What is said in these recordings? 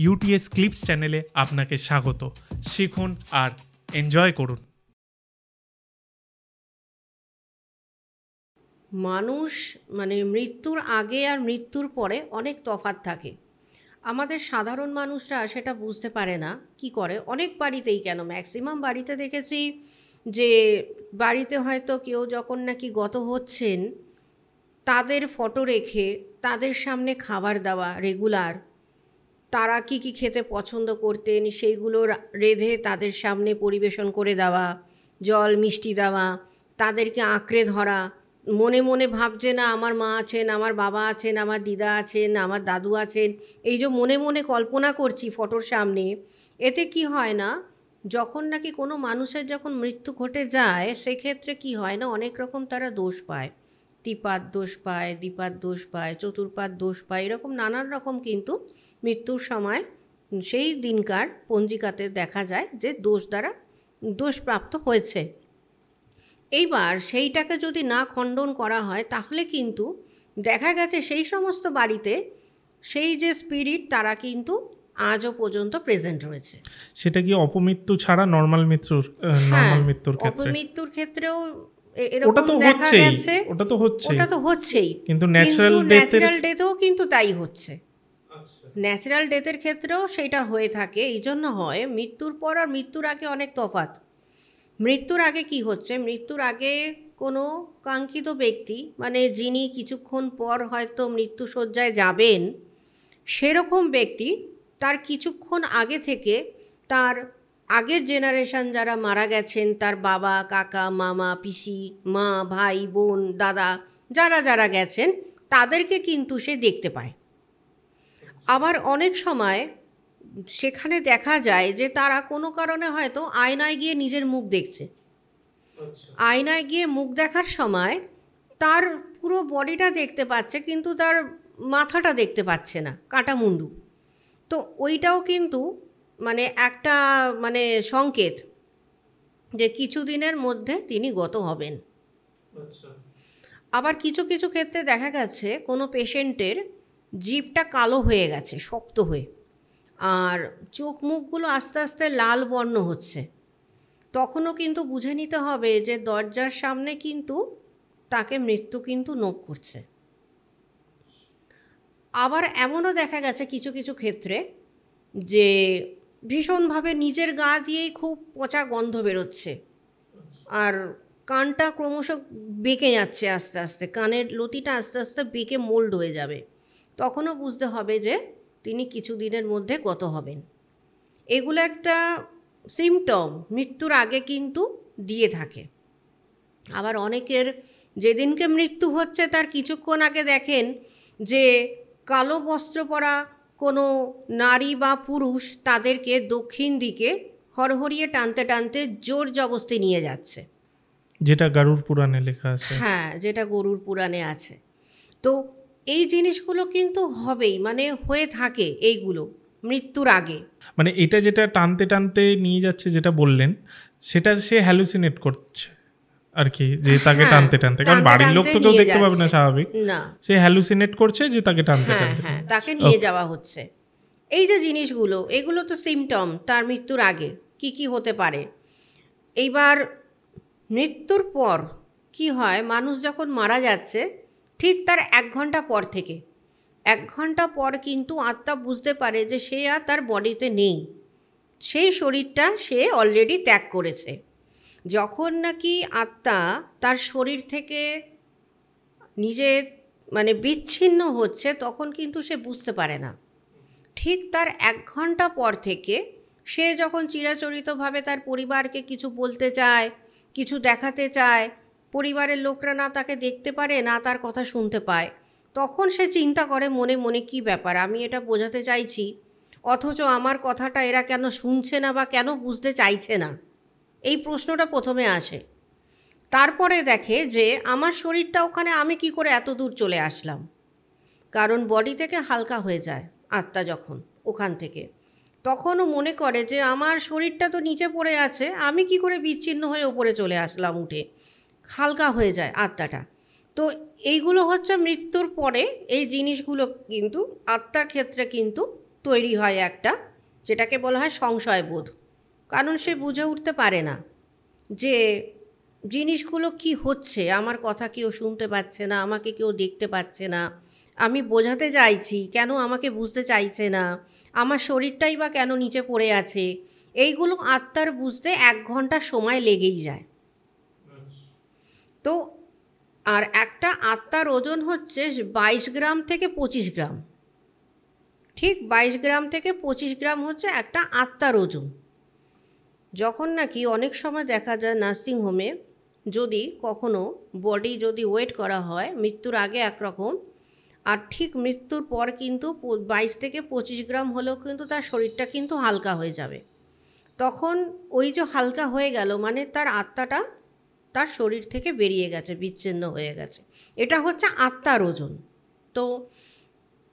UTS clips চ্যানেলে আপনাকে স্বাগত। শিখুন আর এনজয় করুন। মানুষ মৃত্যুর আগে আর মৃত্যুর পরে অনেক তফাৎ থাকে। আমাদের সাধারণ মানুষরা সেটা বুঝতে পারে না। কি করে, অনেক বাড়িতেই, কেন ম্যাক্সিমাম বাড়িতে দেখেছি যে বাড়িতে হয়তো কেউ যখন নাকি গত হচ্ছেন তাদের ফটো রেখে তাদের সামনে খাবার দেওয়া রেগুলার, তারা কি কি খেতে পছন্দ করতেন সেইগুলো রেঁধে তাদের সামনে পরিবেশন করে দেওয়া, জল মিষ্টি দেওয়া, তাদেরকে আঁকড়ে ধরা, মনে মনে ভাবছে না আমার মা আছেন, আমার বাবা আছেন, আমার দিদা আছেন, আমার দাদু আছেন, এই যে মনে মনে কল্পনা করছি ফটোর সামনে। এতে কি হয় না, যখন নাকি কোনো মানুষের যখন মৃত্যু ঘটে যায় সেক্ষেত্রে কি হয় না, অনেক রকম তারা দোষ পায়। ত্রিপাদ দোষ পায়, দ্বিপাদ দোষ পায়, চতুর্পাদ দোষ পায়, এরকম নানান রকম কিন্তু মৃত্যুর সময় সেই দিনকার পঞ্জিকাতে দেখা যায় যে দোষ দ্বারা দোষপ্রাপ্ত হয়েছে। এইবার সেইটাকে যদি না খণ্ডন করা হয় তাহলে কিন্তু দেখা গেছে সেই সমস্ত বাড়িতে সেই যে স্পিরিট তারা কিন্তু আজও পর্যন্ত প্রেজেন্ট রয়েছে। সেটা কি অপমৃত্যু ছাড়া নর্মাল মৃত্যুর ক্ষেত্রে? অপমৃত্যুর ক্ষেত্রেও ওটা তো হচ্ছেই, কিন্তু ন্যাচারাল ডেথেও কিন্তু তাই হচ্ছে। ন্যাচারাল ডেথের ক্ষেত্রেও সেইটা হয়ে থাকে। এই জন্য হয় মৃত্যুর পর আর মৃত্যুর আগে অনেক তফাৎ। মৃত্যুর আগে কি হচ্ছে, মৃত্যুর আগে কোনো কাঙ্ক্ষিত ব্যক্তি যিনি কিছুক্ষণ পর হয়তো মৃত্যুশয্যায় যাবেন, সেরকম ব্যক্তি তার কিছুক্ষণ আগে থেকে তার আগের জেনারেশন যারা মারা গেছেন, তার বাবা, কাকা, মামা, পিসি, মা, ভাই, বোন, দাদা, যারা যারা গেছেন তাদেরকে কিন্তু সে দেখতে পায়। আবার অনেক সময় সেখানে দেখা যায় যে তারা কোনো কারণে হয়তো আয়নায় গিয়ে নিজের মুখ দেখছে। আয়নায় গিয়ে মুখ দেখার সময় তার পুরো বডিটা দেখতে পাচ্ছে কিন্তু তার মাথাটা দেখতে পাচ্ছে না, কাটা মুন্ডু। তো ওইটাও কিন্তু একটা সংকেত যে কিছুদিনের মধ্যে তিনি গত হবেন। আবার কিছু কিছু ক্ষেত্রে দেখা গেছে কোনো পেশেন্টের জিভটা কালো হয়ে গেছে, শক্ত হয়ে, আর চোখ মুখগুলো আস্তে আস্তে লাল বর্ণ হচ্ছে। তখনও কিন্তু বুঝে নিতে হবে যে দরজার সামনে কিন্তু তাকে মৃত্যু কিন্তু নক করছে। আবার এমনও দেখা গেছে কিছু কিছু ক্ষেত্রে যে ভীষণভাবে নিজের গা দিয়েই খুব পচা গন্ধ বেরোচ্ছে, আর কানটা ক্রমশ বেঁকে যাচ্ছে, আস্তে আস্তে কানের লতিটা আস্তে আস্তে বেঁকে মোল্ড হয়ে যাবে। তখনও বুঝতে হবে যে তিনি কিছুদিনের মধ্যে গত হবেন। এগুলো একটা সিমটম মৃত্যুর আগে কিন্তু দিয়ে থাকে। আবার অনেকের যেদিনকে মৃত্যু হচ্ছে তার কিছুক্ষণ আগে দেখেন যে কালো বস্ত্র পরা কোনো নারী বা পুরুষ তাদেরকে দক্ষিণ দিকে হরহরিয়ে টানতে টানতে জোর জবস্তি নিয়ে যাচ্ছে, যেটা গরুড় পুরাণে লেখা আছে। হ্যাঁ, যেটা গরুড় পুরাণে আছে। তো এই জিনিসগুলো কিন্তু হবেই, হয়ে থাকে এইগুলো মৃত্যুর আগে। এটা যেটা টানতে টানতে নিয়ে যাচ্ছে যেটা বললেন, সেটা সে হ্যালুসিনেট করছে আর কি, যে তাকে টানতে টানতে, কারণ বাড়ির লোক তো কেউ দেখতে পাবে না, স্বাভাবিক না, সে হ্যালুসিনেট করছে যে তাকে টানতে টানতে তাকে নিয়ে যাওয়া হচ্ছে। এই যে জিনিসগুলো, এগুলো তো সিমটম তার মৃত্যুর আগে কি কি হতে পারে। এইবার মৃত্যুর পর কি হয়, মানুষ যখন মারা যাচ্ছে ঠিক তার 1 ঘন্টা পর থেকে 1 ঘন্টা পর কিন্তু আত্মা বুঝতে পারে যে সে আর তার বডিতে নেই, সেই শরীরটা সে অলরেডি ত্যাগ করেছে। যখন নাকি আত্মা তার শরীর থেকে নিজে বিচ্ছিন্ন হচ্ছে তখন কিন্তু সে বুঝতে পারে না। ঠিক তার 1 ঘন্টা পর থেকে সে যখন চিরাচরিতভাবে তার পরিবারকে কিছু বলতে চায়, কিছু দেখাতে চায়, পরিবারের লোকরা না তাকে দেখতে পারে না তার কথা শুনতে পায়, তখন সে চিন্তা করে মনে মনে কি ব্যাপার, আমি এটা বোঝাতে চাইছি অথচ আমার কথাটা এরা কেন শুনছে না বা কেন বুঝতে চাইছে না, এই প্রশ্নটা প্রথমে আসে। তারপরে দেখে যে আমার শরীরটা ওখানে, আমি কি করে এত দূর চলে আসলাম, কারণ বডি থেকে হালকা হয়ে যায় আত্মা যখন ওখান থেকে, তখনও মনে করে যে আমার শরীরটা তো নিচে পড়ে আছে, আমি কি করে বিচ্ছিন্ন হয়ে ওপরে চলে আসলাম, উঠে হালকা হয়ে যায় আত্মাটা। তো এইগুলো হচ্ছে মৃত্যুর পরে এই জিনিসগুলো কিন্তু আত্মার ক্ষেত্রে কিন্তু তৈরি হয় একটা, যেটাকে বলা হয় সংশয়বোধ। কারণ সে বুঝে উঠতে পারে না যে জিনিসগুলো কি হচ্ছে, আমার কথা কেউ শুনতে পাচ্ছে না, আমাকে কেউ দেখতে পাচ্ছে না, আমি বোঝাতে চাইছি কেন আমাকে বুঝতে চাইছে না, আমার শরীরটাই বা কেন নিচে পড়ে আছে, এইগুলো আত্মার বুঝতে 1 ঘন্টা সময় লেগেই যায়। তো আর একটা আত্মার ওজন হচ্ছে 22 গ্রাম থেকে 25 গ্রাম, ঠিক 22 গ্রাম থেকে 25 গ্রাম হচ্ছে একটা আত্মার ওজন। যখন নাকি অনেক সময় দেখা যায় নার্সিংহোমে যদি কখনো বডি যদি ওয়েট করা হয় মৃত্যুর আগে একরকম, আর ঠিক মৃত্যুর পর কিন্তু 22 থেকে 25 গ্রাম হলেও কিন্তু তার শরীরটা কিন্তু হালকা হয়ে যাবে। তখন ওই যে হালকা হয়ে গেল মানে তার আত্মাটা তার শরীর থেকে বেরিয়ে গেছে, বিচ্ছিন্ন হয়ে গেছে, এটা হচ্ছে আত্মার ওজন। তো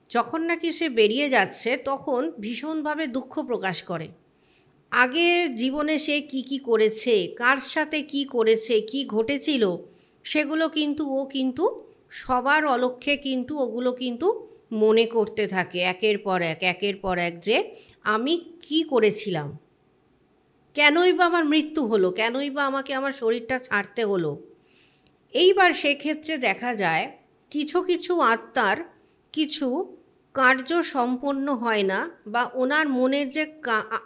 যখন নাকি সে বেরিয়ে যাচ্ছে তখন ভীষণভাবে দুঃখ প্রকাশ করে। আগে জীবনে সে কি করেছে, কার সাথে কি করেছে, কি ঘটেছিল, সেগুলো কিন্তু ও কিন্তু সবার অলক্ষ্যে কিন্তু ওগুলো কিন্তু মনে করতে থাকে একের পর এক যে আমি কি করেছিলাম, কেনই বা আমার মৃত্যু হলো, কেনই বা আমাকে আমার শরীরটা ছাড়তে হলো। এইবার সেক্ষেত্রে দেখা যায় কিছু কিছু আত্মার কিছু কার্য সম্পন্ন হয় না, বা ওনার মনের যে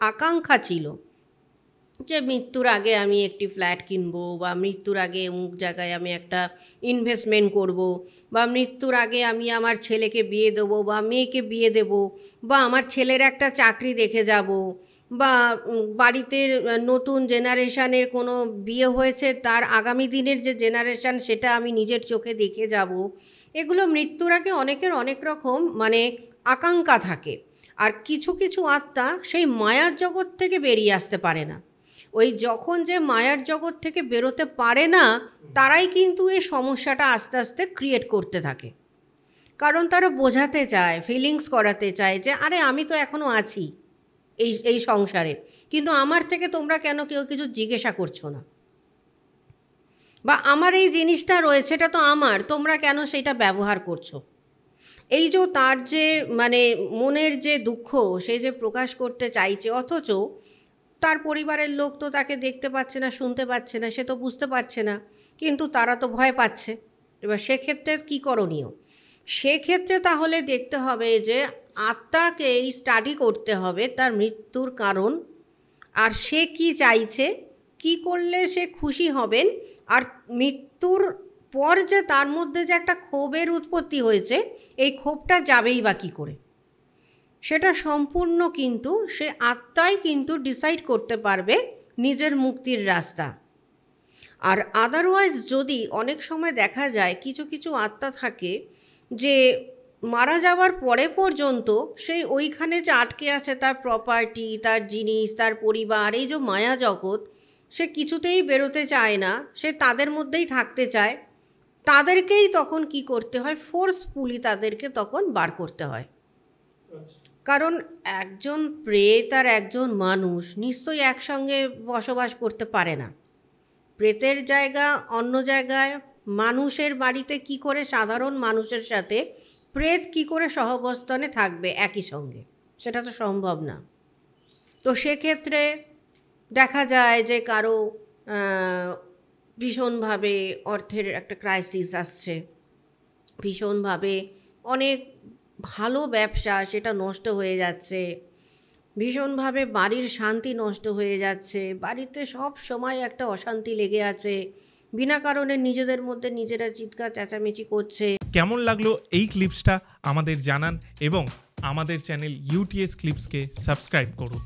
আকাঙ্ক্ষা ছিল যে মৃত্যুর আগে আমি একটি ফ্ল্যাট কিনবো, বা মৃত্যুর আগে অমুক জায়গায় আমি একটা ইনভেস্টমেন্ট করব, বা মৃত্যুর আগে আমি আমার ছেলেকে বিয়ে দেবো বা মেয়েকে বিয়ে দেব, বা আমার ছেলের একটা চাকরি দেখে যাব, বা বাড়িতে নতুন জেনারেশানের কোনো বিয়ে হয়েছে তার আগামী দিনের যে জেনারেশান সেটা আমি নিজের চোখে দেখে যাব। এগুলো মৃত্যুর আগে অনেকের অনেক রকম মানে আকাঙ্ক্ষা থাকে। আর কিছু কিছু আত্মা সেই মায়ার জগৎ থেকে বেরিয়ে আসতে পারে না। ওই যখন যে মায়ার জগৎ থেকে বেরোতে পারে না তারাই কিন্তু এই সমস্যাটা আস্তে আস্তে ক্রিয়েট করতে থাকে। কারণ তারা বোঝাতে চায়, ফিলিংস করাতে চায় যে আরে আমি তো এখনও আছি এই সংসারে, কিন্তু আমার থেকে তোমরা কেন কেউ কিছু জিজ্ঞাসা করছো না, বা আমার এই জিনিসটা রয়েছে এটা তো আমার, তোমরা কেন সেটা ব্যবহার করছো। এই যে তার যে মানে মনের যে দুঃখ সে যে প্রকাশ করতে চাইছে, অথচ তার পরিবারের লোক তো তাকে দেখতে পাচ্ছে না, শুনতে পাচ্ছে না, সে তো বুঝতে পারছে না, কিন্তু তারা তো ভয় পাচ্ছে। এবার সেক্ষেত্রে কী করণীয়? সেক্ষেত্রে তাহলে দেখতে হবে যে আত্মাকে স্টাডি করতে হবে তার মৃত্যুর কারণ, আর সে কি চাইছে, কি করলে সে খুশি হবেন, আর মৃত্যুর পর যে তার মধ্যে যে একটা ক্ষোভের উৎপত্তি হয়েছে এই ক্ষোভটা যাবেই বা কী করে, সেটা সম্পূর্ণ কিন্তু সে আত্মাই কিন্তু ডিসাইড করতে পারবে নিজের মুক্তির রাস্তা। আর আদারওয়াইজ যদি অনেক সময় দেখা যায় কিছু কিছু আত্মা থাকে যে মারা যাওয়ার পরে পর্যন্ত সেই ওইখানে যে আটকে আছে তার প্রপার্টি, তার জিনিস, তার পরিবার, এই যে মায়া জগৎ, সে কিছুতেই বেরোতে চায় না, সে তাদের মধ্যেই থাকতে চায়। তাদেরকেই তখন কি করতে হয়, ফোর্সফুলি তাদেরকে তখন বার করতে হয়। কারণ একজন প্রেত আর একজন মানুষ নিশ্চয়ই একসঙ্গে বসবাস করতে পারে না। প্রেতের জায়গা অন্য জায়গায়, মানুষের বাড়িতে কি করে সাধারণ মানুষের সাথে প্রেত কি করে সহাবস্থানে থাকবে একই সঙ্গে, সেটা তো সম্ভব না। তো সেক্ষেত্রে দেখা যায় যে কারো ভীষণভাবে অর্থের একটা ক্রাইসিস আসছে, ভীষণভাবে অনেক ভালো ব্যবসা সেটা নষ্ট হয়ে যাচ্ছে, ভীষণভাবে বাড়ির শান্তি নষ্ট হয়ে যাচ্ছে, বাড়িতে সব সময় একটা অশান্তি লেগে আছে, বিনা কারণে নিজেদের মধ্যে নিজেরা চিৎকার চেঁচামেচি করছে। কেমন লাগলো এই ক্লিপসটা আমাদের জানান এবং আমাদের চ্যানেল ইউটিএস ক্লিপসকে সাবস্ক্রাইব করুন।